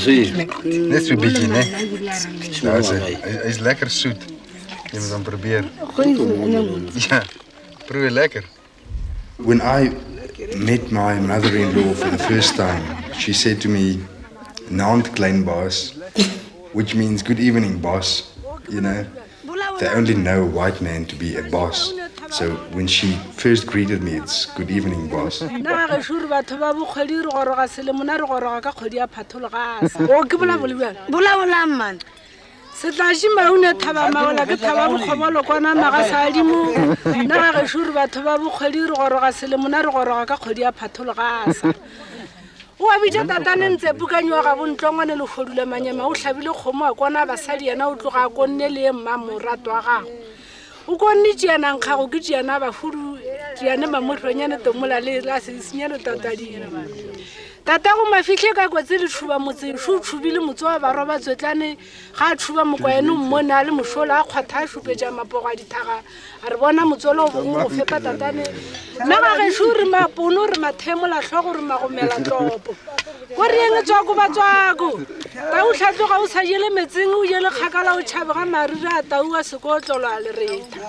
Net so bietjie, né? Nou, is lekker zoet. Je moet dan proberen. Ja, probeer lekker. When I met my mother-in-law for the first time, she said to me, "Naand klein baas," which means good evening, boss. You know, they only know a white man to be a boss. So when she first greeted me, it's good evening, boss. Wa bitsa tatane ntse bukanyo ga bontlongwane le godula manyama o hlabile khomo a kwana basadi yena o tloga go nne le mmamorato wa gago o konni tjena nkga go ke tjena ba fudu tjena mamoronyane tomola le la senyane tatadi tata go mafihle ka go tse le thuba motse shu thubile motso wa baroba tswetlane ga thuba mokweno mmona le moshola a kgwatha shupetja mapoga dithaga a re bona motsolo go fepa tatane nna ga ge shuri mapono re mathemola hlogo re magomela topo go re eng tswa go batswako ta o tlhatloga o sa jele metseng o jele kgakala o tšhabega marira a tau a sekotlolo a le reta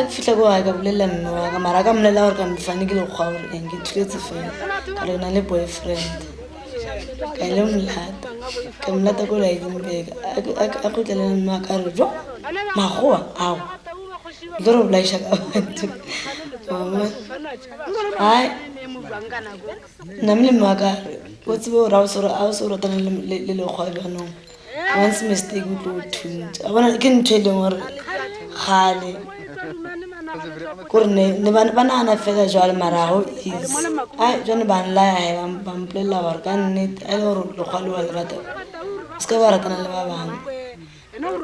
fitla go ga bolela mme wa ka mara ka mmolela gore ka mfane ke le go gore eng ke thuletse fela ka le na le boyfriend ka ile molata ka molata ko la Edinburgh a go tlela nna ka re jo magoa ao doro blaisha ka batho ai namle maka o tsebo ra o soro tana le le go ga no once mistake o tlo thunt a bona ke ntshele gore gale korne ne bana ana fela jwale maraho is ai jone ban la ya ba mplela ba ka nnete a le gore le gwalo wa rata ska ba ratana le ba bang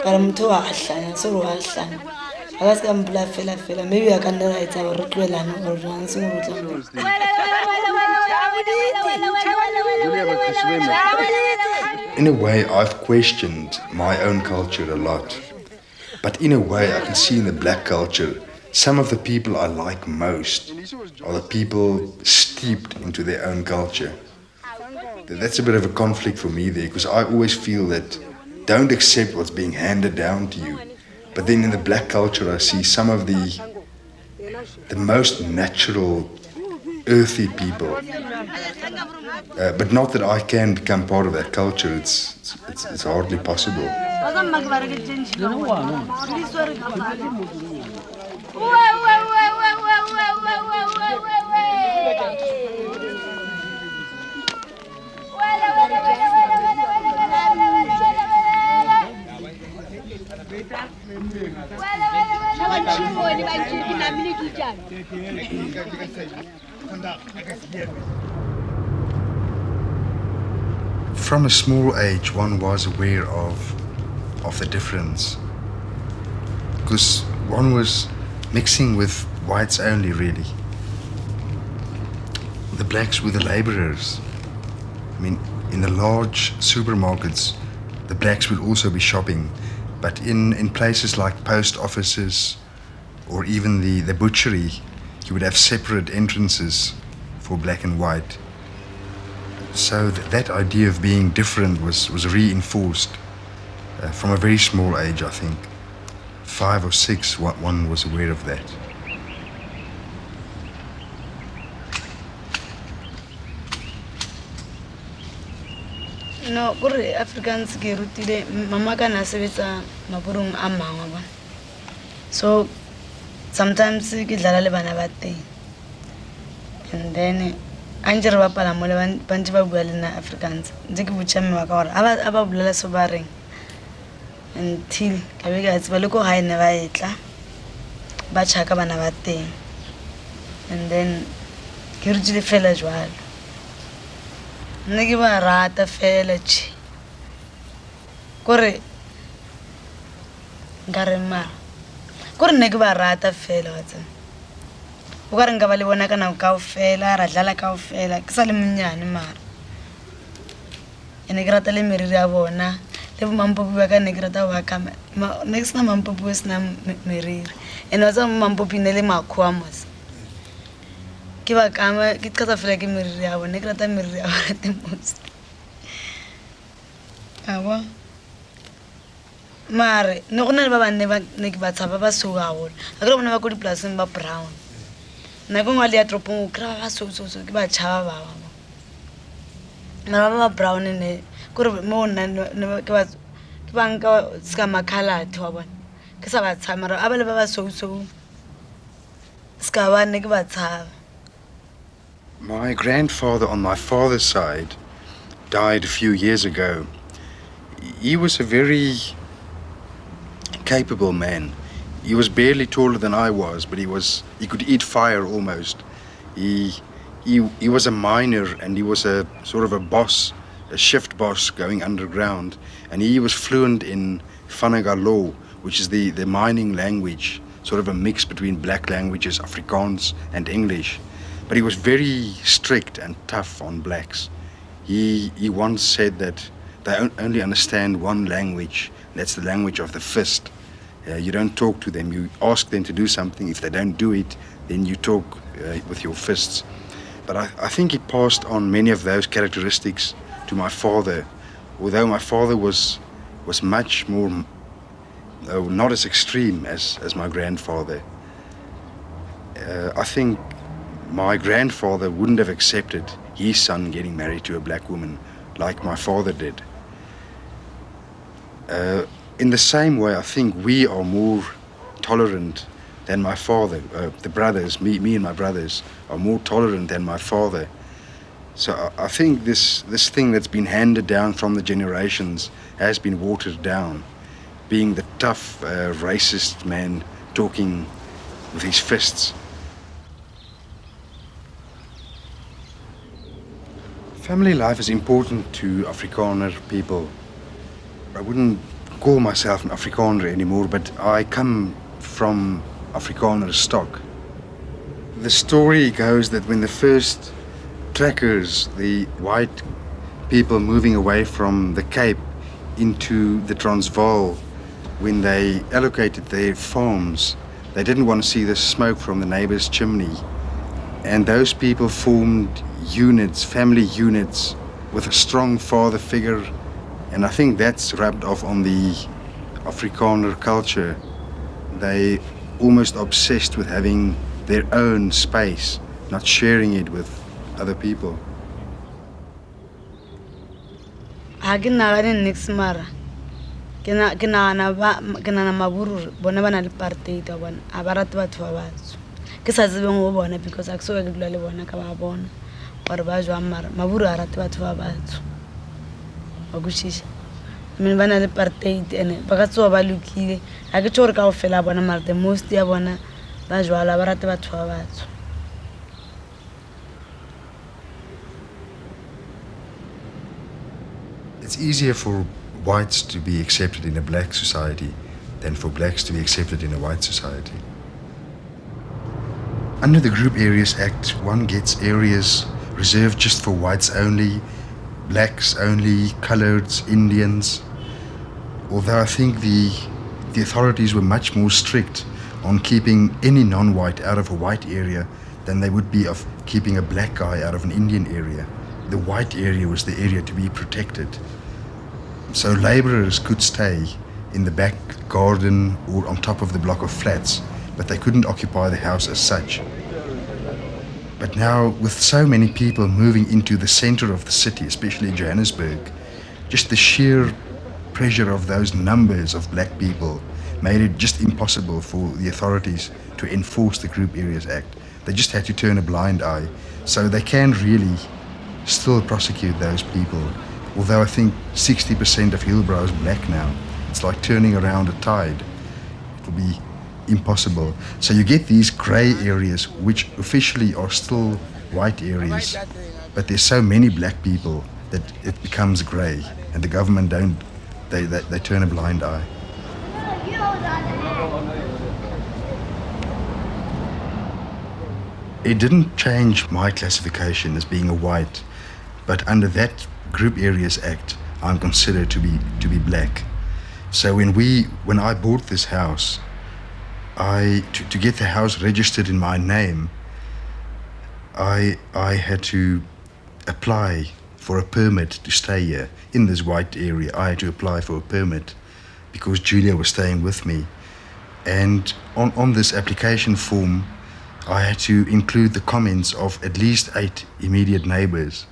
ka re motho wa hlanya so wa hlanya aga ska mpla fela maybe a ka nna ra etsa gore tlwelana gore jwang se mo tla In a way, I've questioned my own culture a lot. But in a way, I can see in the black culture, some of the people I like most are the people steeped into their own culture. That's a bit of a conflict for me there, because I always feel that don't accept what's being handed down to you. But then in the black culture, I see some of the most natural, earthy people. But not that I can become part of that culture. It's hardly possible. From a small age, one was aware of the difference, because one was mixing with whites only, really. The blacks were the laborers. I mean, in the large supermarkets, the blacks would also be shopping, but in places like post offices or even the butchery, you would have separate entrances for black and white. So that idea of being different was reinforced from a very small age, I think. 5 or 6, one was aware of that. No, gore Africans ke rutile mama ka na sebetsa maburung a mangwe ba. So sometimes ke dlala le bana ba teng. And then anje re bapala mo le bantse ba bua le na Africans ntse ke botša mme wa ka gore aba bulela so ba reng until ka be ka tseba le ko gae ne ba etla ba tšhaka bana ba teng, and then ke rutile fela jwalo. Nne ke ba rata fela tše kore nka re mara kore nne ke ba rata fela wa tsena o ka re nka ba le bona ka nako kaofela ra dlala kaofela ke sa le monnyane mara ene ke rata le meriri ya bona le bomampopi ba ka ne ke rata ba kama ne ke sena mampopi o sena meriri ene wa tseba mampopi ne le makgowa mos ke ba kama ke qetsa fela ke meriri ya bona ne ke rata meriri ya bona the most aba mare ne go na le ba banne ba ne ke ba tshaba ba so gagolo a ke re bona ba ko dipolaseng ba brown na go ngwa le ya tropong o kry-a ba so ke ba tšhaba ba mara ba brown ne kore mo nna ke ba nka ska makhalate wa bona ke sa ba tshaba mara a ba le ba ba so ska ba ne ke ba tshaba. My grandfather on my father's side died a few years ago. He was a very capable man. He was barely taller than I was, but he could eat fire almost. He was a miner, and he was a sort of a boss, a shift boss going underground, and he was fluent in Fanagalo, which is the mining language, sort of a mix between black languages, Afrikaans and English. But he was very strict and tough on blacks. He once said that they only understand one language, and that's the language of the fist. You don't talk to them, you ask them to do something. If they don't do it, then you talk with your fists. But I think he passed on many of those characteristics to my father, although my father was much more, not as extreme as my grandfather. I think my grandfather wouldn't have accepted his son getting married to a black woman like my father did. In the same way, I think we are more tolerant than my father. The brothers, me and my brothers, are more tolerant than my father. So I think this thing that's been handed down from the generations has been watered down. Being the tough, racist man talking with his fists. Family life is important to Afrikaner people. I wouldn't call myself an Afrikaner anymore, but I come from Afrikaner stock. The story goes that when the first trackers, the white people moving away from the Cape into the Transvaal, when they allocated their farms, they didn't want to see the smoke from the neighbor's chimney. And those people formed units, family units, with a strong father figure. And I think that's rubbed off on the Afrikaner culture. They almost obsessed with having their own space, not sharing it with other people. Ke nagane next mara ke nagana maburu bona ba na le apartheid wa bona a ba rate batho ba batso ke sa tsebeng go bona because a ke so ke dula le bona ka ba bona gore ba jwa mara maburu a rate batho ba batso wa kutshisha mme ba na le apartheid ene ba ka tsoa ba lokile a ke tshore ka go fela bona mara the most ya bona ba jwala ba rate batho ba batso. It's easier for whites to be accepted in a black society than for blacks to be accepted in a white society. Under the Group Areas Act, one gets areas reserved just for whites only, blacks only, coloreds, Indians. Although I think the authorities were much more strict on keeping any non-white out of a white area than they would be of keeping a black guy out of an Indian area. The white area was the area to be protected. So laborers could stay in the back garden or on top of the block of flats, but they couldn't occupy the house as such. But now, with so many people moving into the center of the city, especially Johannesburg, just the sheer pressure of those numbers of black people made it just impossible for the authorities to enforce the Group Areas Act. They just had to turn a blind eye. So they can really still prosecute those people. Although I think 60% of Hillbrow is black now, It's like turning around a tide. It will be impossible. So you get these grey areas, which officially are still white areas, but there's so many black people that it becomes grey, and the government they turn a blind eye. It didn't change my classification as being a white, but under that Group Areas Act, I'm considered to be black. So when I bought this house, to get the house registered in my name, I had to apply for a permit to stay here in this white area. I had to apply for a permit because Julia was staying with me, and on this application form, I had to include the comments of at least 8 immediate neighbors.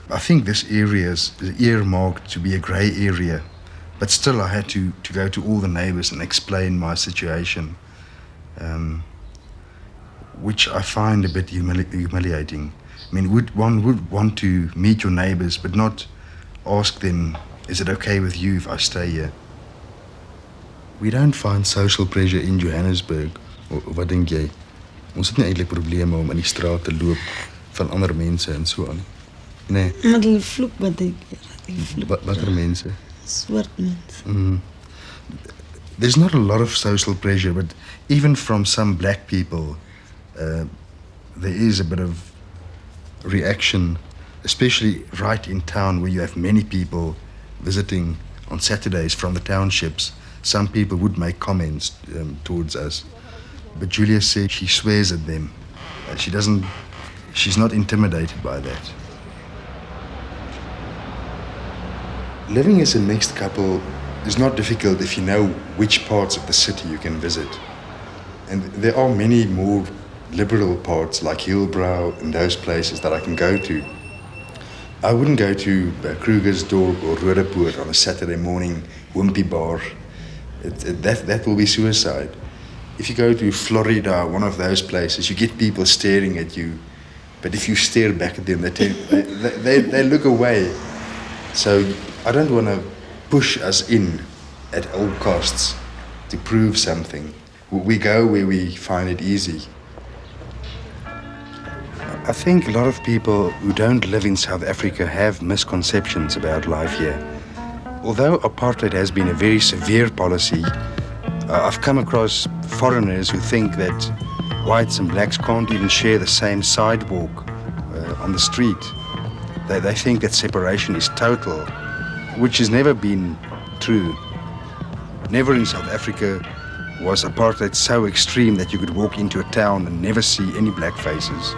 I think this area is earmarked to be a grey area, but still I had to go to all the neighbors and explain my situation, which I find a bit humiliating. I mean, one would want to meet your neighbors, but not ask them, is it okay with you if I stay here? We don't find social pressure in Johannesburg. Wat dink jy? Ons het nie eintlik probleme om in die straat te loop van ander mense en so aan. Nee. Maar hulle vloek baie keer. Watter mense? Swart mense. There's not a lot of social pressure, but even from some black people, there is a bit of reaction, especially right in town where you have many people visiting on Saturdays from the townships. Some people would make comments towards us. But Julia said she swears at them. She's not intimidated by that. Living as a mixed couple is not difficult if you know which parts of the city you can visit. And there are many more liberal parts like Hillbrow and those places that I can go to. I wouldn't go to Krugersdorp or Rodepoort on a Saturday morning, Wimpy Bar. That will be suicide. If you go to Florida, one of those places, you get people staring at you, but if you stare back at them, they look away. So I don't want to push us in at all costs to prove something. We go where we find it easy. I think a lot of people who don't live in South Africa have misconceptions about life here. Although apartheid has been a very severe policy, I've come across foreigners who think that whites and blacks can't even share the same sidewalk on the street. They think that separation is total, which has never been true. Never in South Africa was apartheid so extreme that you could walk into a town and never see any black faces.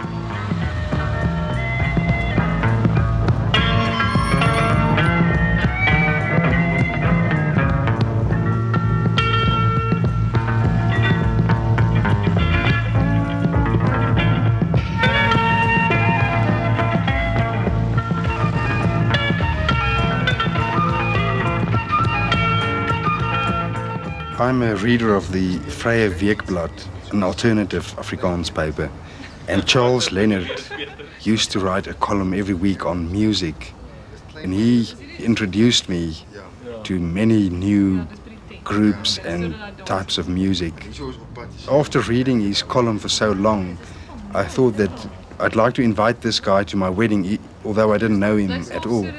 I'm a reader of the Vrye Weekblad, an alternative Afrikaans paper, and Charles Leonard used to write a column every week on music, and he introduced me to many new groups and types of music. After reading his column for so long, I thought that I'd like to invite this guy to my wedding, although I didn't know him at all.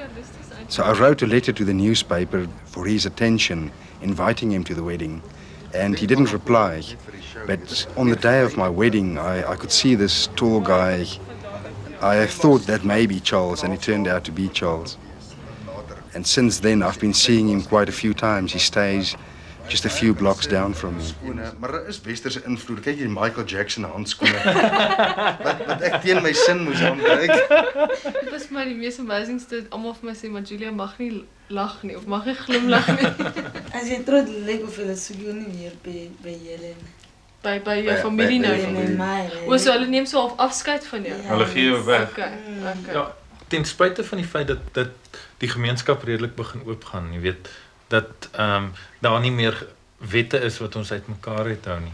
So I wrote a letter to the newspaper for his attention, inviting him to the wedding, and he didn't reply. But on the day of my wedding, I could see this tall guy. I thought that may be Charles, and it turned out to be Charles. And since then, I've been seeing him quite a few times. He stays just a few blocks down from me. Maar daar is westerse invloed. Kyk hier Michael Jackson handskoene. wat ek teen my sin moes aanbreek. Dit was maar die mees amazingste. Almal vir my sê, maar Julia mag nie lag nie of mag nie glimlag nie. As jy trots lyk of hulle soek jou nie meer by julle nie. By jou familie nou. O, so hulle neem so afskeid van jou. Hulle gee jou weg. Okay. Ja, ten spyte van die feit dat die gemeenskap redelik begin oopgaan, jy weet, dat daar nie meer wette is wat ons uitmekaar het hou nie.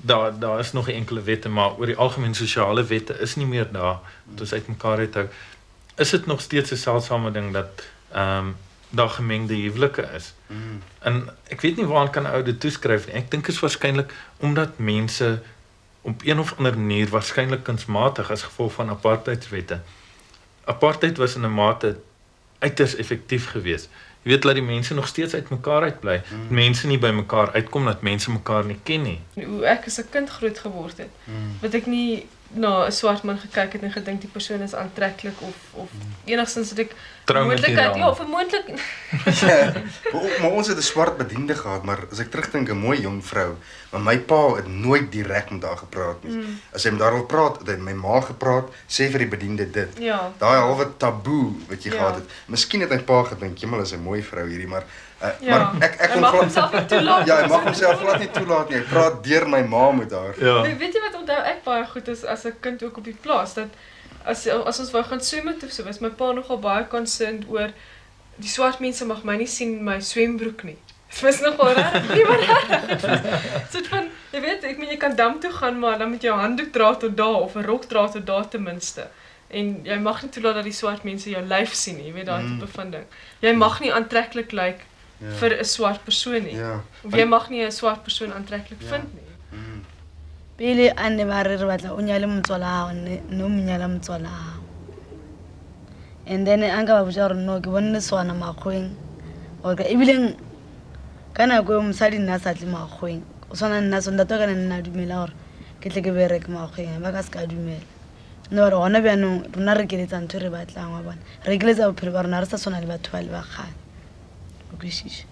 Daar is nog enkele wette, maar oor die algemeen sosiale wette is nie meer daar wat ons uitmekaar het hou. Is dit nog steeds 'n seldsame ding dat daar gemengde huwelike is. En ek weet nie waaraan kan ou dit toeskryf nie. Ek dink is waarskynlik omdat mense op een of ander manier waarskynlik kunsmatig as gevolg van apartheidswette. Apartheid was in 'n mate uiters effektief geweest. Jy weet dat die mense nog steeds uit mekaar uitbly. Mense nie by mekaar uitkom dat mense mekaar nie ken nie. Hoe ek as 'n kind groot geword het, wat ek nie na 'n swart man gekyk het en gedink die persoon is aantreklik of enigstens het ek moontlikheid, ja, of moontlik Ja, maar ons het 'n swart bediende gehad, maar as ek terugdink 'n mooi jong vrou, maar my pa het nooit direk met haar gepraat nie. As hy met haar wil praat, het hy met my ma gepraat, sê vir die bediende dit. Ja. Daai halwe taboe wat jy Ja. gehad het. Miskien het my pa gedink, "Jemmel is 'n mooi vrou hierdie, maar Ja. maar ek Hy mag homself nie toelaat. Ja, hy mag homself glad nie toelaat nie. Hy praat deur my ma met haar. Ja. Weet jy wat onthou ek baie goed is as 'n kind ook op die plaas, dat as ons wou gaan swem of so, was my pa nogal baie concerned oor die swart mense mag my nie sien in my swembroek nie. Dit was nogal reg. Nie maar reg. Soort van, jy weet, ek meen jy kan dam toe gaan, maar dan moet jy 'n handdoek dra tot daar of 'n rok dra tot daar ten minste. En jy mag nie toelaat dat die swart mense jou lyf sien nie, jy weet daai tipe van ding. Jy mag nie aantreklik lyk vir 'n swart persoon nie. Ja. Of jy mag nie 'n swart persoon aantreklik vind nie. Pele a ne ba re batla o nyale motswala hao no monyala motswala hao. And then a nka ba botsa gore no ke bone swana magweng or ka ebileng ka nako e mosadi nna sa tle magweng o tshwana nna sonda to kana nna dumela gore ke tle ke bereke magweng ba ka se ka dumela no re gona bjanong rona re keletsa ntho re batlang wa bona re keletsa bophelo ba rona re sa tshwana le batho ba le ba kgale o kwešiša.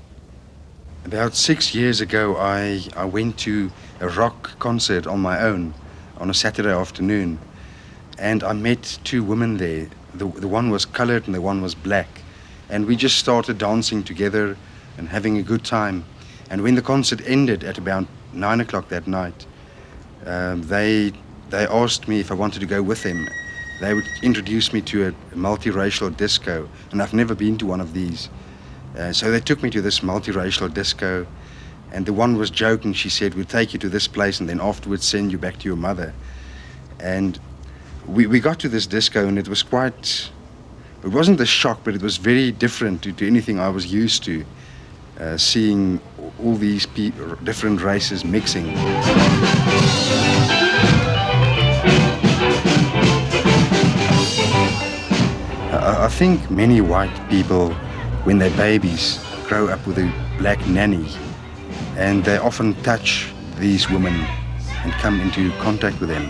About 6 years ago, I went to a rock concert on my own on a Saturday afternoon, and I met two women there. The one was colored and the one was black, and we just started dancing together and having a good time. And when the concert ended at about 9 o'clock that night, they asked me if I wanted to go with them. They would introduce me to a multiracial disco, and I've never been to one of these. So they took me to this multiracial disco, and the one was joking. She said, "We'll take you to this place and then afterwards send you back to your mother." And we got to this disco, and it wasn't a shock, but it was very different to anything I was used to, seeing all these different races mixing. I think many white people, when they're babies, grow up with a black nanny, and they often touch these women and come into contact with them.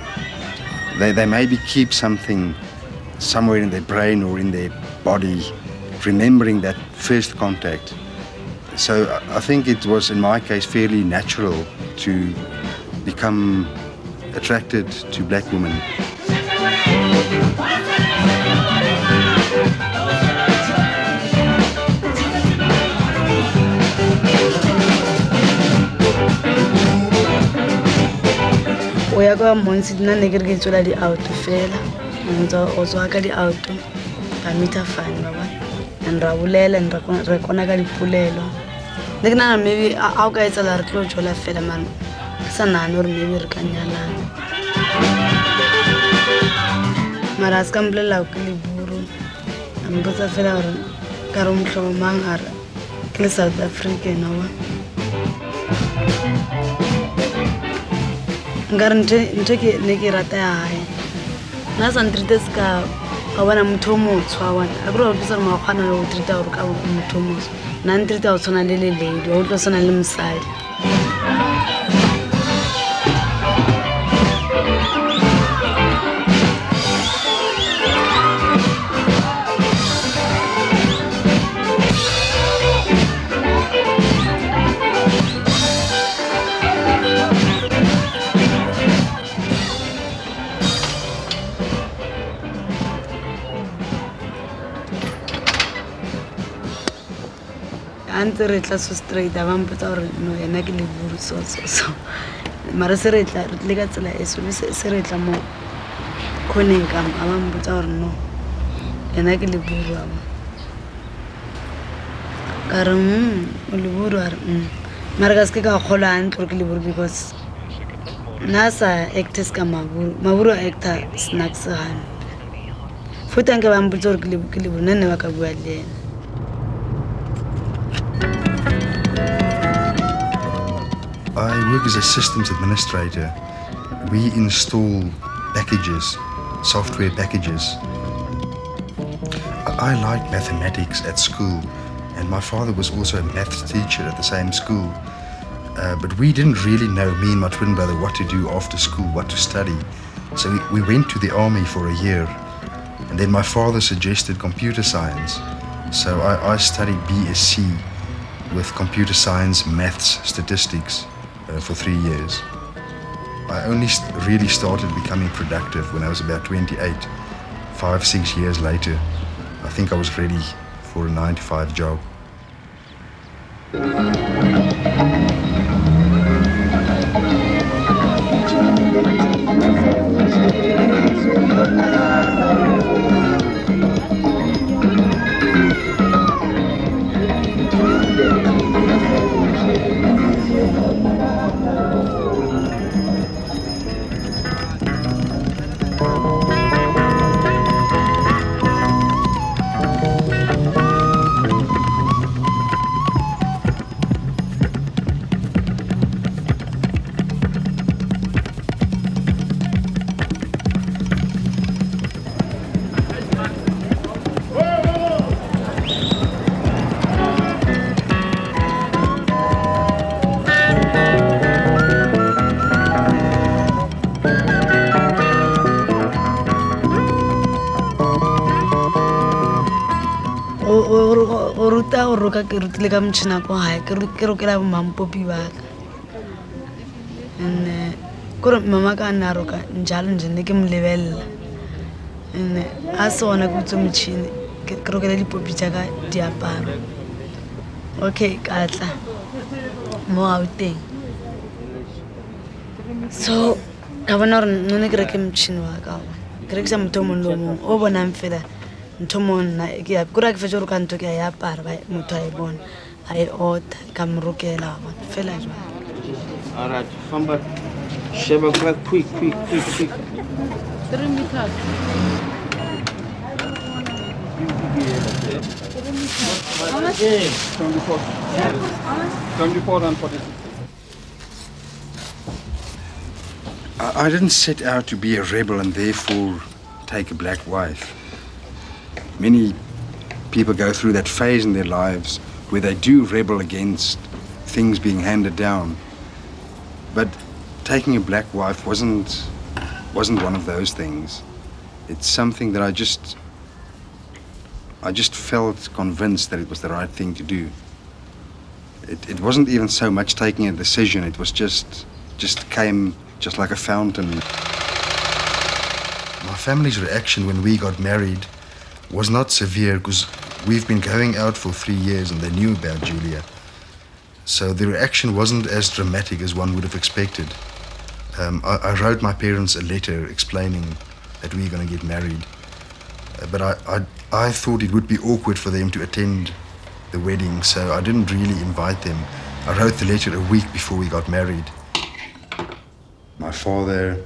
They maybe keep something somewhere in their brain or in their body, remembering that first contact. So I think it was, in my case, fairly natural to become attracted to black women. O ya kwa monsi nna ne ke re ke tswela di-auto fela o tswa ka di-auto ba meter fine ba bona and ra bolela and re kona ka dipolelo ne ke nagana maybe a o ka etsela re tlo tswela fela mare ke sa nagane gore maybe re ka nyalana mara a se ka mpolelela ke leburu a mpotsa fela gore ka re motlhobo mang a re ke le South African wa nkare ntho ne ke rata ya gae nna sa ntrite se ka ga bona motho o motshwa wane a kore opisa re makgwana le go trita gore ka motho o motswa nna ntrita go tshwana le leledi wa go tlo tshwana le mosadi. Ante re tla so straight a ba mpotsa gore no yena ke leburu so mara se re tla re tle ka tsela e so se re tla mo khoneng ka a ba mpotsa gore no yena ke leburu a ka re o leburu a re mara ka se ka kgola hantle gore ke leburu because nna sa actors ka maburu a actor snacks gane futa nke ba mpotsa gore ke leburu nne ba ka bua le yena I work as a systems administrator. We install packages, software packages. I like mathematics at school, and my father was also a maths teacher at the same school. But we didn't really know, me and my twin brother, what to do after school, what to study. So we went to the army for a year, and then my father suggested computer science. So I studied BSc with computer science, maths, statistics for 3 years. I only really started becoming productive when I was about 28. 5-6 years later, I think I was ready for a 9-to-5 job. o roka ke rutile ka motšhina ko gae ke rokela bomampopi baka and kore mama ka nna roka njalo nje ne ke mo lebelela and a se gona ke utse motšhini ke rokela dipopi tšaka diaparo. Okay, ka tla mo Gauteng, so ka bona gore nne ke reke motšhini wa ka ke rekisa motho mongwe le mongwe o bonang fela ntho mo nna ke ya kura ke fetsa gore ka ntho ke ya apara ba motho a e bona a e order ka mo rokela ba fela jwa. All right, famba sheba quick 3 meters. How much? 74. 74 and 46. I didn't set out to be a rebel and therefore take a black wife. Many people go through that phase in their lives where they do rebel against things being handed down. But taking a black wife wasn't one of those things. It's something that I just felt convinced that it was the right thing to do. It wasn't even so much taking a decision, it was just came just like a fountain. My family's reaction when we got married was not severe because we've been going out for 3 years and they knew about Julia. So the reaction wasn't as dramatic as one would have expected. I wrote my parents a letter explaining that we were going to get married. But I thought it would be awkward for them to attend the wedding, so I didn't really invite them. I wrote the letter a week before we got married. My father,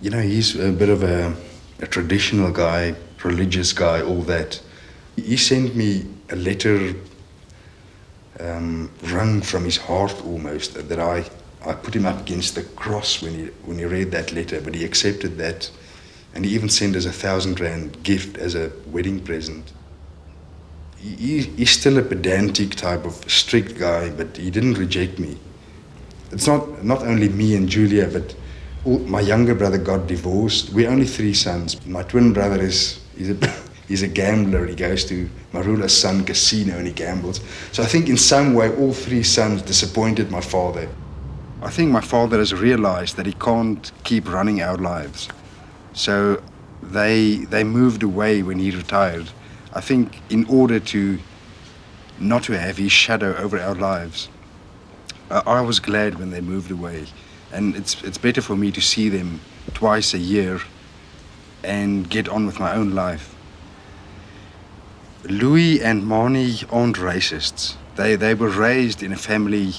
you know, he's a bit of a traditional guy, religious guy, all that. He sent me a letter wrung from his heart almost, that I put him up against the cross when he read that letter, but he accepted that. And he even sent us a 1,000 rand gift as a wedding present. He's still a pedantic type of strict guy, but he didn't reject me. It's not only me and Julia, but my younger brother got divorced. We're only 3 sons. My twin brother he's a gambler. He goes to Marula's Sun Casino and he gambles. So I think in some way all 3 sons disappointed my father. I think my father has realized that he can't keep running our lives. So they moved away when he retired. I think in order not to have his shadow over our lives. I was glad when they moved away, and it's better for me to see them twice a year and get on with my own life. Louis and Mani aren't racists. They were raised in a family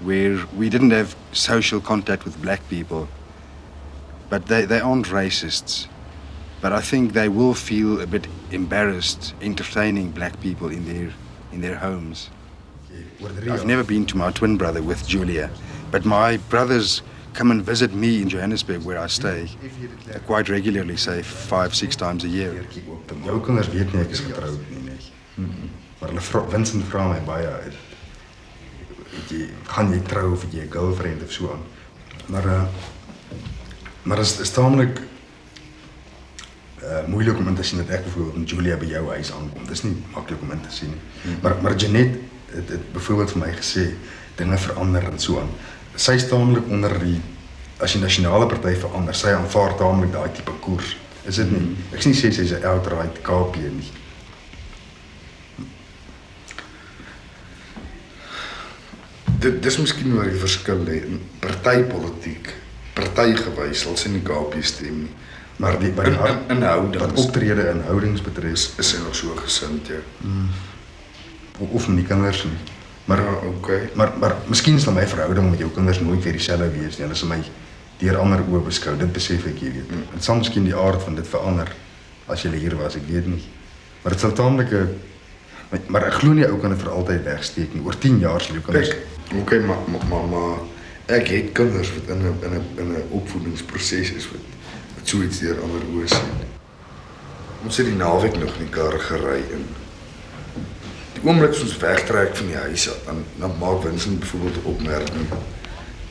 where we didn't have social contact with black people. But they aren't racists. But I think they will feel a bit embarrassed entertaining black people in their homes. I've never been to my twin brother with Julia, but my brothers come and visit me in Johannesburg where I stay quite regularly, say 5-6 times a year. Jou kinders weet nie ek is getroud nie, nee. Maar hulle Vincent vra my baie uit. Gaan jy trou of het jy 'n girlfriend of so aan. Maar is taamlik moeilik om in te sien dat ek bijvoorbeeld met Julia by jou huis aankom. Dit is nie maklik om in te sien nie. Maar Jeanette het bijvoorbeeld vir my gesê, dinge verander en so aan. Sy is taamlik onder as die nasionale party verander, sy aanvaar taamlik daai tipe koers. Is dit nie? Ek sê sy is 'n outright KP nie. Dit is miskien waar die verskil lê in partypolitiek, partygewys sal sy nie KP stem nie. Maar die inhoudings, wat optrede en houdings betref, is sy nog so gesind, ja. Of met die kinders nie. Maar okay. Maar miskien sal my verhouding met jou kinders nooit weer dieselfde wees nie. Hulle sal my deur ander oë beskou. Dit besef ek, jy weet. Dit sal miskien die aard van dit verander as jy hier was, ek weet nie. Maar dit sal taamlik maar ek glo nie ou kan dit vir altyd wegsteek nie. Oor 10 jaar sal jou kinders. Okay, maar ek het kinders wat in 'n opvoedingsproses is wat so iets deur ander oë sien. Ons het die naweek nog in die kar gery en die oomblik as ons wegtrek van die huis af, dan maak Vincent byvoorbeeld 'n opmerking.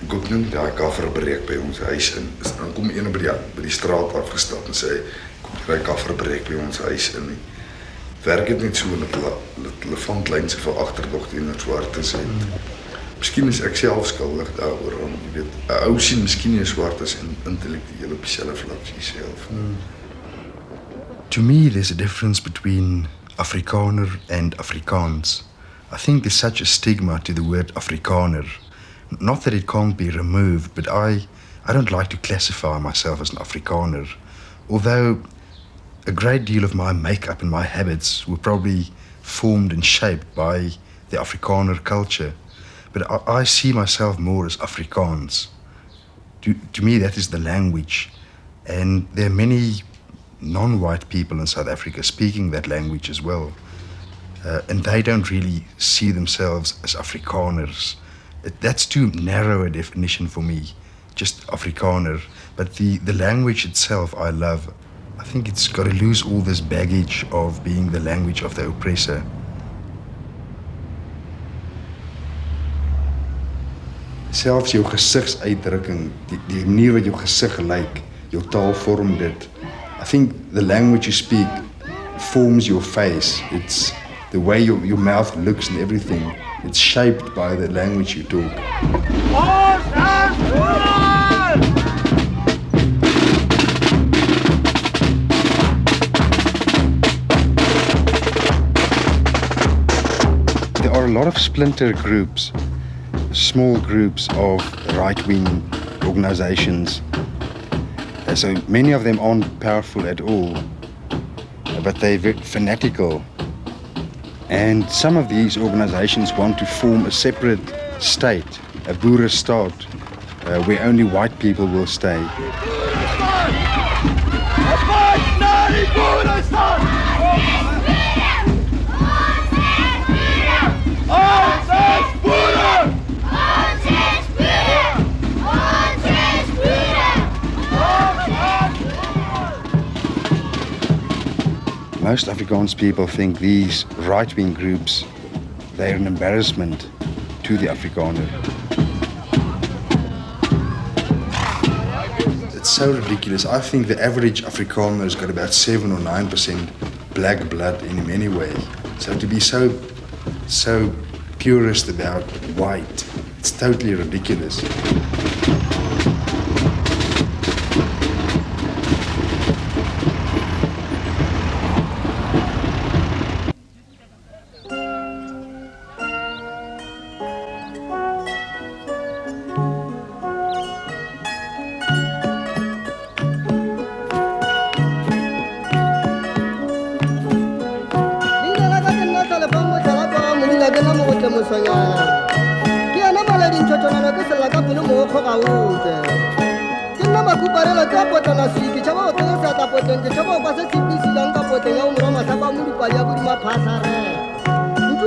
Ek koop net daai kaffer breek by ons huis in. Dan kom een by die straat afgestap en sê, kom daai kaffer breek by ons huis in. Werk het net so dat hulle vanklyn se vir agterdog teenoor swartes het. Miskien is ek self skuldig daaroor, jy weet. 'n Ou sien miskien nie swart as intellektueel op dieselfde vlak as jouself. To me, there's a difference between Afrikaner and Afrikaans. I think there's such a stigma to the word Afrikaner. Not that it can't be removed, but I don't like to classify myself as an Afrikaner. Although a great deal of my makeup and my habits were probably formed and shaped by the Afrikaner culture. But I see myself more as Afrikaans. To me, that is the language. And there are many non-white people in South Africa speaking that language as well. And they don't really see themselves as Afrikaners. That's too narrow a definition for me, just Afrikaner. But the language itself I love. I think it's got to lose all this baggage of being the language of the oppressor. Selfs jou gesigsuitdrukking, die manier wat jou gesig lyk, jou taal vorm dit. I think the language you speak forms your face. It's the way your mouth looks and everything. It's shaped by the language you talk. There are a lot of splinter groups, small groups of right-wing organizations. So many of them aren't powerful at all, but they're very fanatical. And some of these organizations want to form a separate state, a Boer state, where only white people will stay. Most Afrikaans people think these right-wing groups, they're an embarrassment to the Afrikaner. It's so ridiculous. I think the average Afrikaner has got about 7 or 9% black blood in him anyway. So to be so purist about white, it's totally ridiculous.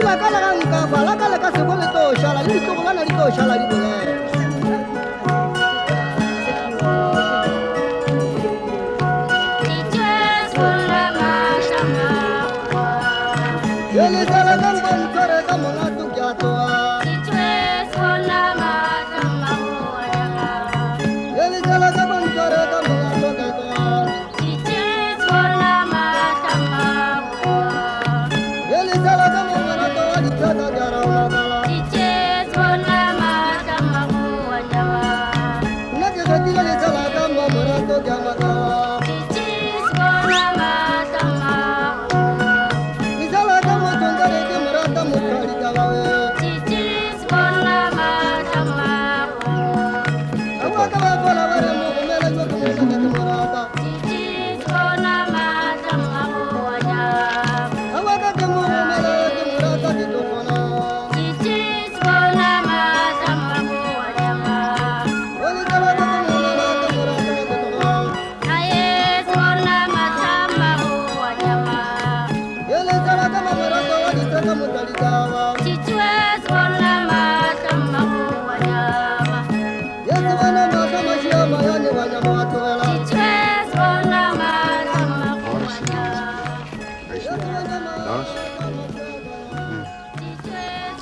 dula ka la nka ba la ka se go le to shala le to go na le to shala di bole Yele sala kan ban kare ka mona tu kya to Yele sala kan ban kare ka mona tu kya to Yele sala kan mona to di chata jara wala Na ke gati le sala kan mona to kya mata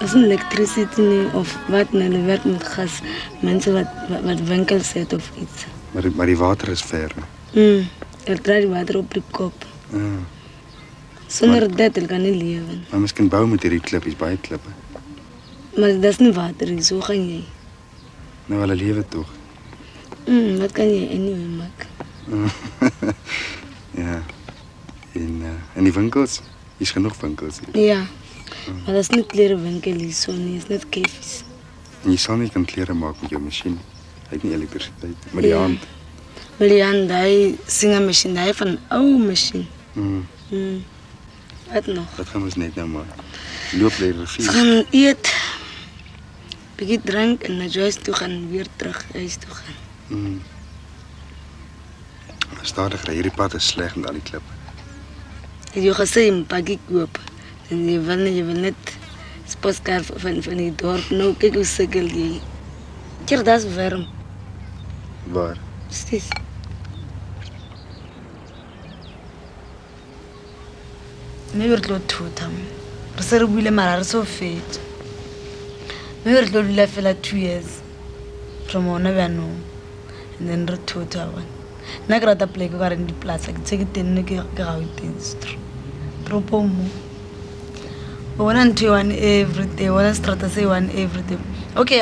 As een electricity of wat nou werk met gas, mensen wat winkels het of iets. Maar die water is ver. Er draait die water op de kop. Zonder dat kan niet leven. Maar misschien bouwen met die klippies, baie klippe. Maar dat is niet water, zo ga jij. Nou, hulle lewe toch? Wat kan je anyway maken? Ja. En die winkels? Is genoeg winkels hier? Ja. Maar dat is niet klerenwinkel hier zo nie, is net kefies. En je zal niet kan kleren maken met je machine. Hij heeft niet elektriciteit. Maar die hand. Maar die hand, hij singermachine, hij heeft van een oude machine. Wat nog? Dat gaan we eens net nou maken. Loop naar de rivier. Ze gaan eten. Begin drank en naar Joyce toe gaan, weer terug huis toe gaan. Stadig, hierdie pad is slecht met al die klippen. Je gaat zeggen, een pakje kopen. En je wil net sposkaart van die dorp. Nou, kijk hoe sukkel die. Kijk, dat is warm. Waar? Precies. Nu wordt het goed, hem. Er is er wel maar zo vet. Nu wordt het leven la 2 years. From one of no. En dan er goed houden. Na grata plek waar in die plaats. Ik zeg het in de gauwdienst. Tropomo. One and 2 one every day. One strata say one every day. Okay,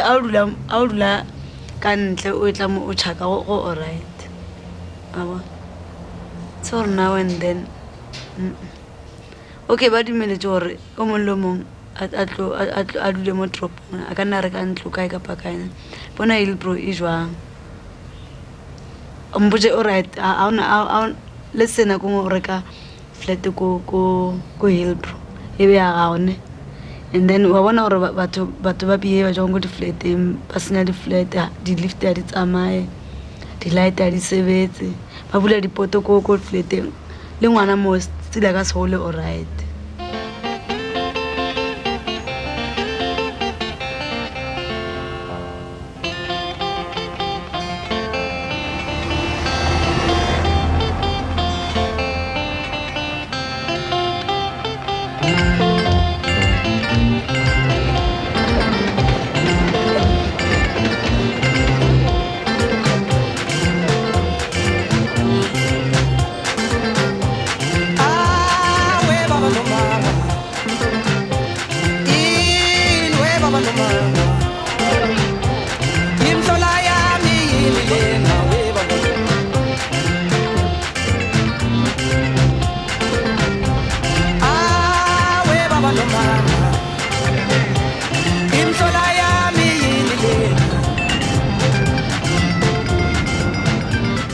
audula kan tle o tla mo o chaka go alright. Aba. So now and then. Okay, ba dimele tjore o mon lo mong a dule mo tropong a kana re ka ntlo kae ka pakana bona Hillbrow e jwang mbuje alright a listen a go reka flat ko Hillbrow e be a gaone and then wa bona gore batho ba biye ba jang go di flat ba senya di flat di lift ya di tsamaye di light ya di sebetse ba bula di poto ko flat le ngwana mo stila ka sole alright.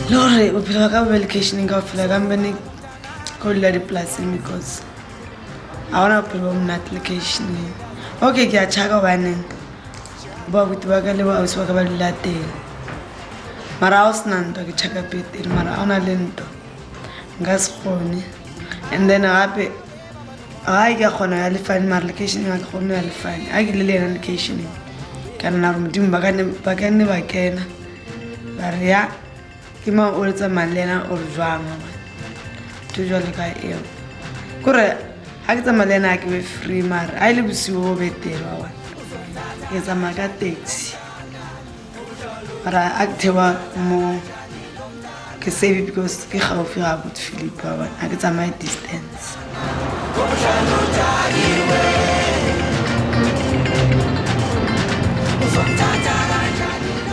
Lore, bophelo ka vacation ka fela ka mbene ko la di place because I wanna put on that location. Okay, ke a chaka bana. Ba go tiba ka le ba uswa ka ba dilate. Mara osnanto ke chaka pete mara ona lento. Ngaskhone. And then gape ai ke khona ya lefane mar location ga khona ya lefane a ke le lena location kana na modimo ba kane ba kena ba re ya ke ma o letsa malena o jwang to jwa le ka eo kore ha ke tsa malena ke be free mar a ile bosiwo betero wa ke tsa maka taxi ara activa mo ke save because ke gaufi ga bot Philip ba a ke tsa my distance.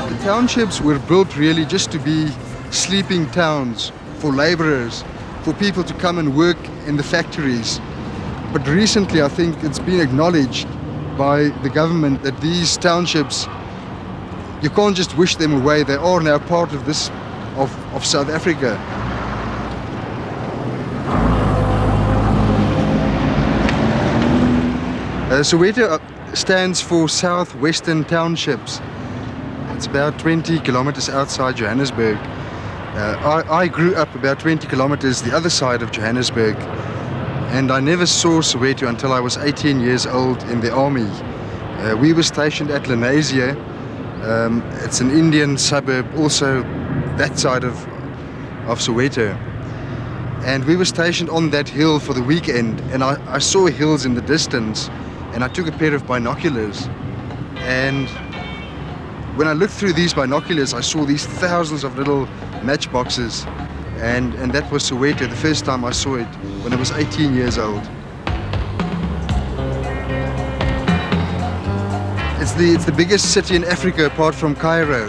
The townships were built really just to be sleeping towns for laborers, for people to come and work in the factories. But recently I think it's been acknowledged by the government that these townships, you can't just wish them away. They are now part of this, of South Africa. Soweto stands for Southwestern Townships. It's about 20 kilometers outside Johannesburg. I grew up about 20 kilometers the other side of Johannesburg, and I never saw Soweto until I was 18 years old in the army. We were stationed at Lenasia. It's an Indian suburb, also that side of Soweto. And we were stationed on that hill for the weekend, and I saw hills in the distance, and I took a pair of binoculars. And when I looked through these binoculars, I saw these thousands of little matchboxes, and that was Soweto the first time I saw it when I was 18 years old. It's the biggest city in Africa apart from Cairo,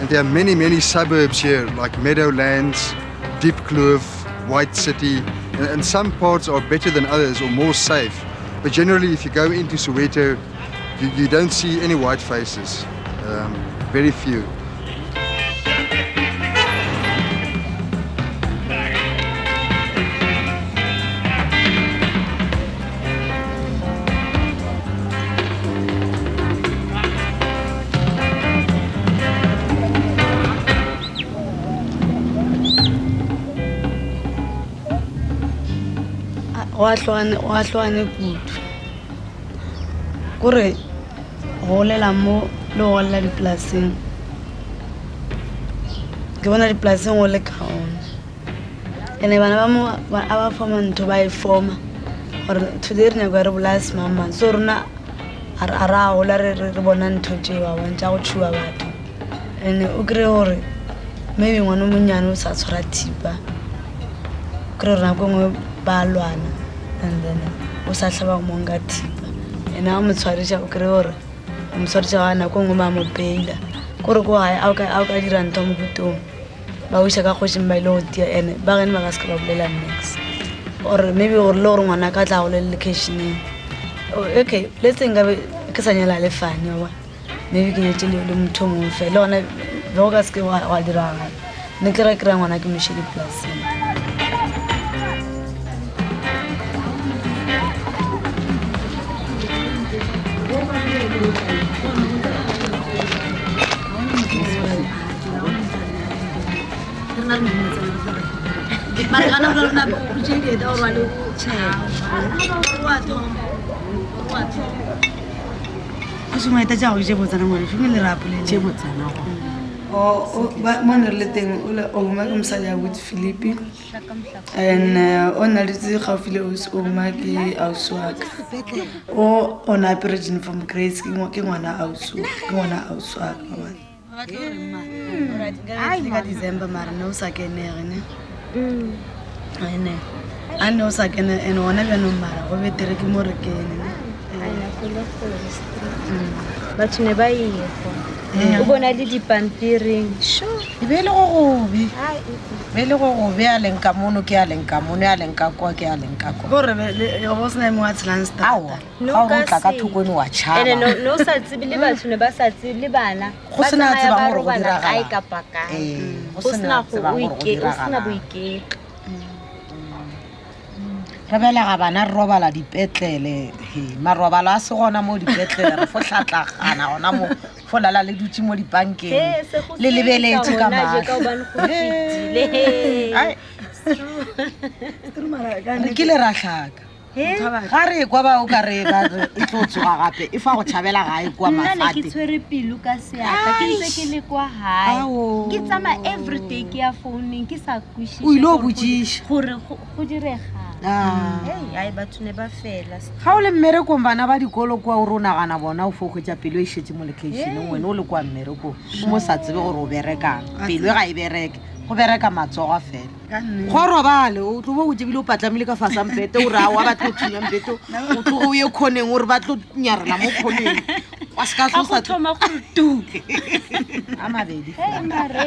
and there are many suburbs here like Meadowlands, Deep Kloof, White City, and some parts are better than others or more safe. But generally, if you go into Soweto, you don't see any white faces, very few. Wa hlwane kudu kore go lela mo le go lela dipolaseng ke bona dipolaseng go le kaone ene bana ba mo a ba foma ntho ba e foma gore today re nyaka re bolase mama so rona a ra gola re bona ntho tse ba bontša go tshuwa batho ene o kry gore maybe ngwana monyane o sa tshwara thipa kry rona ko ngwe ba lwana and then o sa hlaba mo nga thipa ene a mo tshwarisha o kry gore o mo tshwarisha bana ko ngwe ba mo peila kore ko hae a ka dira ntho mo botong ba o ka go shimba ile o tia ene ba gane ba ka ska ba bolela next or maybe gore le gore ngwana ka tla go le location okay let's think of ke sanyela le Fanie wa maybe ke yetse le motho mo fe le ona go ka ske wa dira ne ke re ngwana ke mo shedi plus Margana na project da orwalo che wato Asuma ita ja o je botsana mo le fumile rapole je botsana o ba mona le teng o le o ma ke msadi a with Philippi and on a le tse gaufile o ma ke auswaka o ona operation from Grace ke ngwana auswaka ai ka December mara no sa kenere ne ene ano sa kene ene ona bjano mara go betere ke mo rekene ana go le batho ne ba ile o bona le dipampiring sho be le go gobe a lenka mono ke a lenka mono a lenka kwa ke a lenka kwa gore le go sna mo atlantis awa ga o tla ka thokone wa tshaba ene no sa tsebe le batho ne ba sa tsebe le bana go sena tseba gore go dira ga ka paka go sena go sena boike re bela ga bana re robala dipetlele marobalo a se gona mo dipetlele re fo hlatlagana gona mo fo lala le dutse mo dibankeng le lebeletse ka maje ka bana go fitile re ke le ra hlaka ga re kwa ba o ka re ba e tlo tsoga gape e fa go tšhabela gae kwa nna ne ke mafate tshwere pelo ka seatla ke ntse ke le kwa gae ke tsama everyday ke ya founeng ke sa o ile o botsiša gore go diregang ai batho ne ba fela ga o le mmerekong bana ba dikolo kwa o re o nagana bona o fokotsa pelo e šetse mo locationeng wena o le kwa mmerekong o mo sa tsebe gore o berekang pelo e ga e bereke go bereka matsogo fela go robale o tlo bo o tsebile o patlamile ka fasampete o re a wa batlo thunya mpete o tlo o ye khoneng o re batlo nyarela mo khoneng wa ska tlosa thoma go tu a mabedi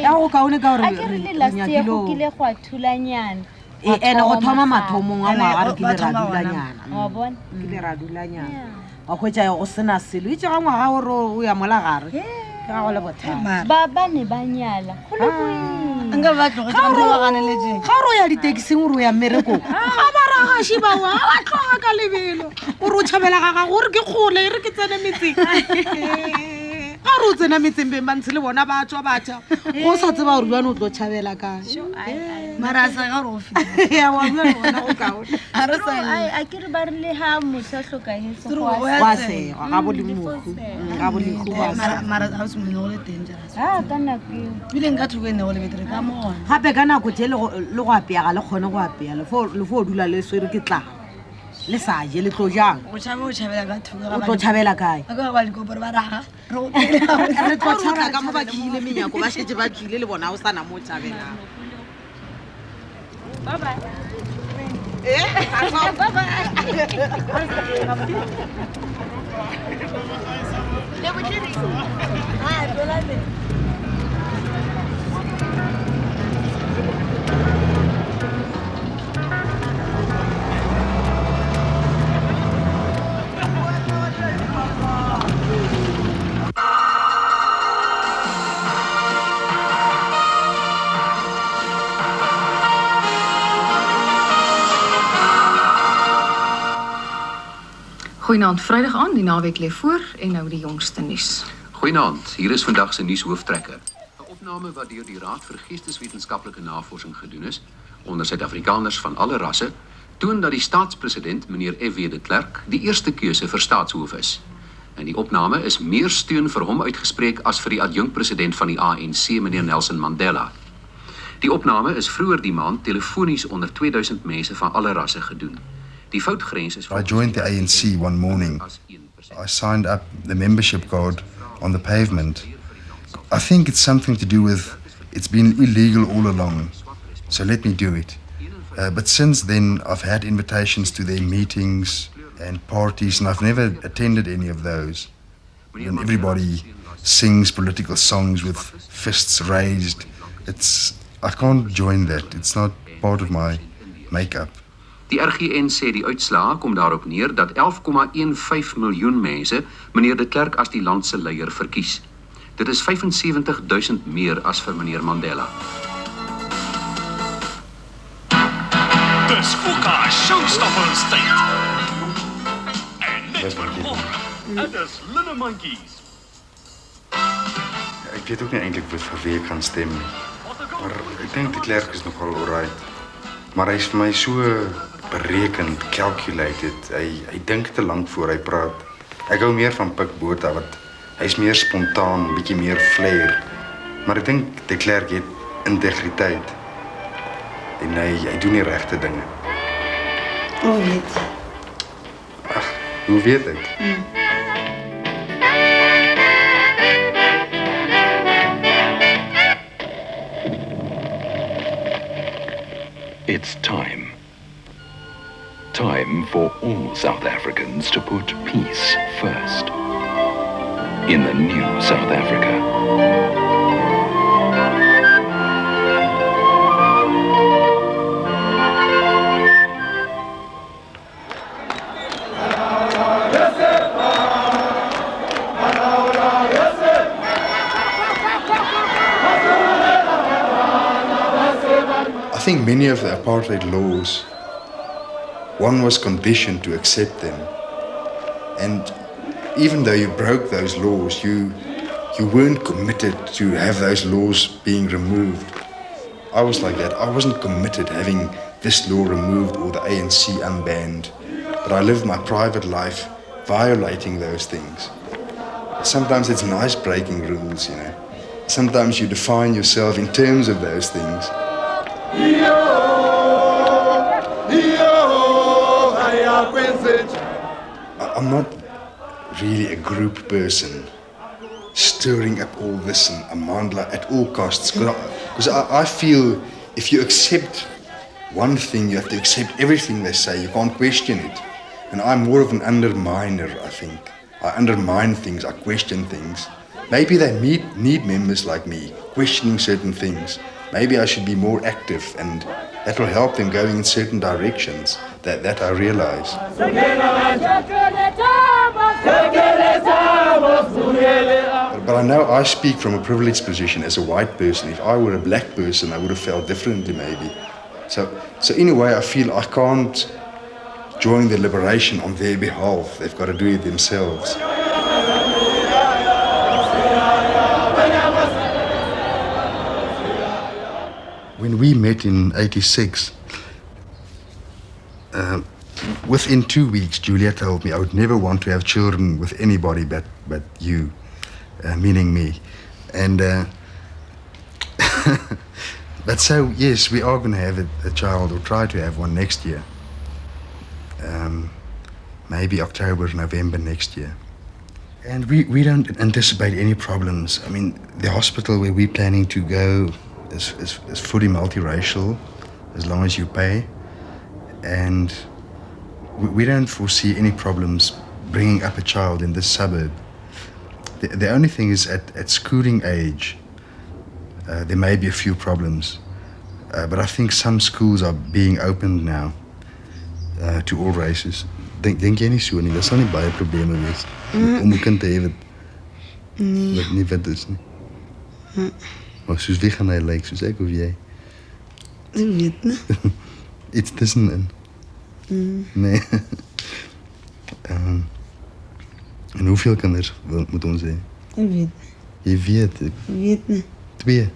ya go kaone ka gore a ke re last year go kile go a thulanyana ene go thoma mathomong a ngwaga re kile ra dulanyana wa bona kile ra dulanyana wa hwetša go sena selo itse ga ngwaga o re o ya mola gare ke ga go le bothata ba ne ba nyala go le boima nka ba tloga ka re wa ganeletse ga re o ya ditaxing o re o ya mmerekong ga ba ragaši bao a ba tloga ka lebelo o re o tšhabela gaga gore ke kgole re ke tsene metseng ga re o tsena metseng beng ba ntshe le bona ba tswa batšha go sa tseba gore bjane o tlo tšhabela kae mara sa ga re go ya wa bjane bona go kaone a ke re ba re le ha motho a tlhokagetse wa sega ga bolemogo ga bolego mara ga o se mone go le dangerous ka nako eo bile nka thoko e ne go le betere ka mona gape ka nako tse le go apeaga le kgone go apea le fo o dula le swere ke tlaga le sa je le tlo jang o tšhabela ka thoko o tlo tšhabela kae ka ba dikoporo ba raga re tlo tšhabela ka mo ba tlile menyako ba šetse ba tlile le bona o sana mo tšhabelang bye bye bye bye Goeienaand, Vrydag aan, die naweek lê voor en nou die jongste nuus. Goeienaand, hier is vandag se nuushooftrekke. 'n Opname wat deur die Raad vir Geesteswetenskaplike Navorsing gedoen is onder Suid-Afrikaners van alle rasse, toon dat die staatspresident, meneer F.W. de Klerk, die eerste keuse vir staatshoof is. In die opname is meer steun vir hom uitgespreek as vir die adjunkpresident van die ANC, meneer Nelson Mandela. Die opname is vroeër die maand telefonies onder 2000 mense van alle rasse gedoen. Die foutgrens is I joined the ANC one morning. I signed up the membership card on the pavement. I think it's something to do with it's been illegal all along, so let me do it. But since then, I've had invitations to their meetings and parties, and I've never attended any of those. And everybody sings political songs with fists raised. I can't join that. It's not part of my makeup. Die RGN sê die uitslae kom daarop neer dat 11,15 miljoen mense meneer de Klerk as die land se leier verkies. Dit is 75,000 meer as vir meneer Mandela. Dis Fuka Showstoppers tyd. En net vir dit is Little Monkeys. Ja, ek weet ook nie eintlik vir wie ek gaan stem nie. Maar ek dink die Klerk is nogal alright. Maar hy is vir my so berekend, calculated. Hy dink te lank voor hy praat. Ek hou meer van Pik Botha, want hy is meer spontaan, bietjie meer flair. Maar ek dink die Klerk het integriteit. En hy doen die regte dinge. Hoe weet? Ag, hoe weet ek? It's time. Time for all South Africans to put peace first. In the new South Africa. I think many of the apartheid laws, one was conditioned to accept them. And even though you broke those laws, you weren't committed to have those laws being removed. I was like that. I wasn't committed having this law removed or the ANC unbanned. but I live my private life violating those things. Sometimes it's nice breaking rules, you know. Sometimes you define yourself in terms of those things. I'm not really a group person, stirring up all this and Amandla at all costs. Because I feel if you accept one thing, you have to accept everything they say. You can't question it. And I'm more of an underminer, I think. I undermine things, I question things. Maybe they need members like me, questioning certain things. Maybe I should be more active, and that will help them going in certain directions. That I realize. But I know I speak from a privileged position as a white person. If I were a black person, I would have felt differently maybe. So in a way, I feel I can't join the liberation on their behalf. They've got to do it themselves. When we met in '86, within 2 weeks, Julia told me I would never want to have children with anybody but you, meaning me. And but so yes, we are going to have a child, or try to have one next year. Maybe October, November next year. And we don't anticipate any problems. I mean, the hospital where we're planning to go is fully multiracial, as long as you pay. And we don't foresee any problems bringing up a child in this suburb. The only thing is at schooling age, there may be a few problems. But I think some schools are being opened now to all races. Denk jy nie so nie? Daar sal nie baie probleme wees om 'n kind te hê wat nie wit is nie. Maar soos wie gaan hy lyk, soos ek of jy? Ek weet nie. Iets tussenin. Nee. En hoeveel kinders moet ons hê? Ek weet. Jy weet. Ek weet nie. 2,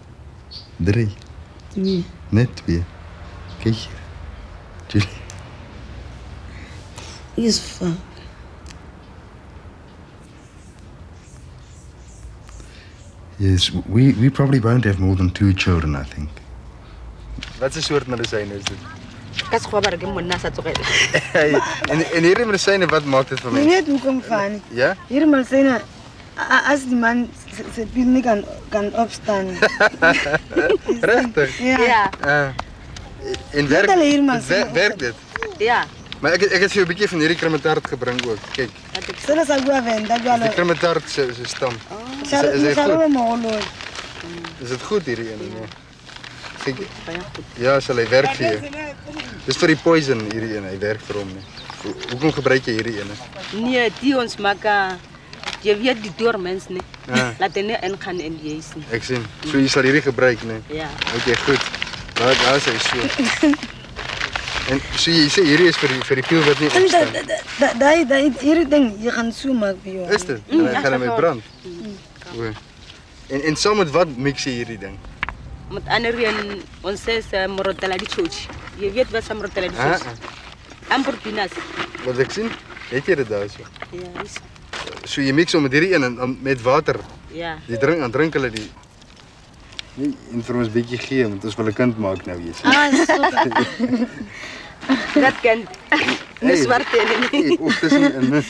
3. 2. Net 2. Kyk hier. Julie. Is fuck. Yes, we probably won't have more than 2 children, I think. Wat 'n soort medisyne is dit? Kas gwa barke monna sa tsogela. En hierdie medisyne, wat maak dit vir my? Net hoekom Fanie? Ja? Hierdie medisyne as die man se pil nie kan opstaan. Regtig? Ja. En werk dit? Ja. Maar ek het vir jou 'n bietjie van hierdie kremetart gebring ook. Kyk. Sele sa gwa venda jalo. Die kremetart se stam. Is dit goed? Is dit goed hierdie ene? Nee. Kyk. Ja, sal hy werk vir jou. Dis vir die poison hierdie ene, hy werk vir hom nie. Hoekom gebruik jy hierdie ene? Nee, die ons maak jy weet die deur mens nie. Laat hulle in gaan en jy is nie. Ek sien. So jy sal hierdie gebruik, nee. Ja. Okay, goed. Daar is hy so. En so jy sê hierdie is vir die piel wat nie opstaan. Daai hierdie ding jy gaan so maak vir jou. Is dit? En dan gaan hy met brand. En saam met wat mix jy hierdie ding? Met ander een ons sê morotela di chochi. Jy weet wat se morotela di chochi? Amporpinas. Wat ek sien? Het jy dit daar so? Ja, is. So jy mix hom met hierdie een en met water. Ja. Die drink hulle die. Nee, en vir ons bietjie gee, want ons wil 'n kind maak nou hier. So. Dat kan nie swart nie. Of tussen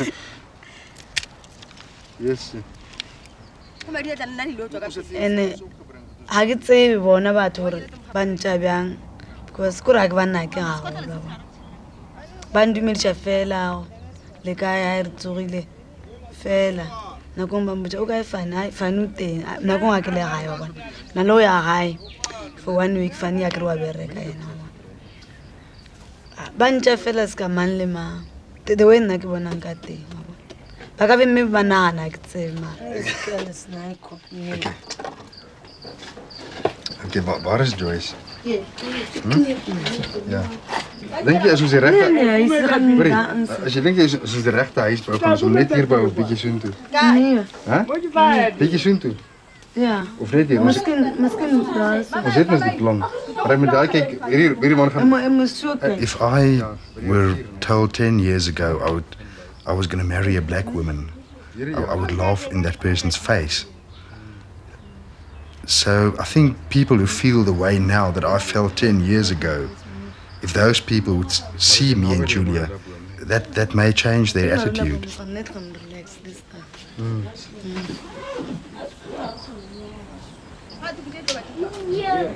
Yes. En ha ke tsebe bona batho hore ba ntja bjang because ko ra ke banna ke ga go ba ndumedisa fela le ka ya re tsogile fela nako ba mbotsa o ka e fane teng nako ga ke le gae wa bona na lo ya gae for 1 week fane ya ke re wa bereka yena ba ntja fela se ka mang le mang the way nna ke bonang ka teng ba ka be mme ba nagana ke tsebe mara Okay, waar is Joyce? Ja. Dink jy as ons die regte... Nee, as jy dink jy as ons die regte huis bou, kan ons hom net hier bou of bietjie soontoe? Nee. Hè? Bietjie soontoe? Ja. Of net hier? Miskien daar is. Ons het mos die plan. If I were told 10 years ago I was going to marry a black woman, I would laugh in that person's face. So I think people who feel the way now that I felt 10 years ago, if those people would see me and Julia, that may change their attitude. Yeah.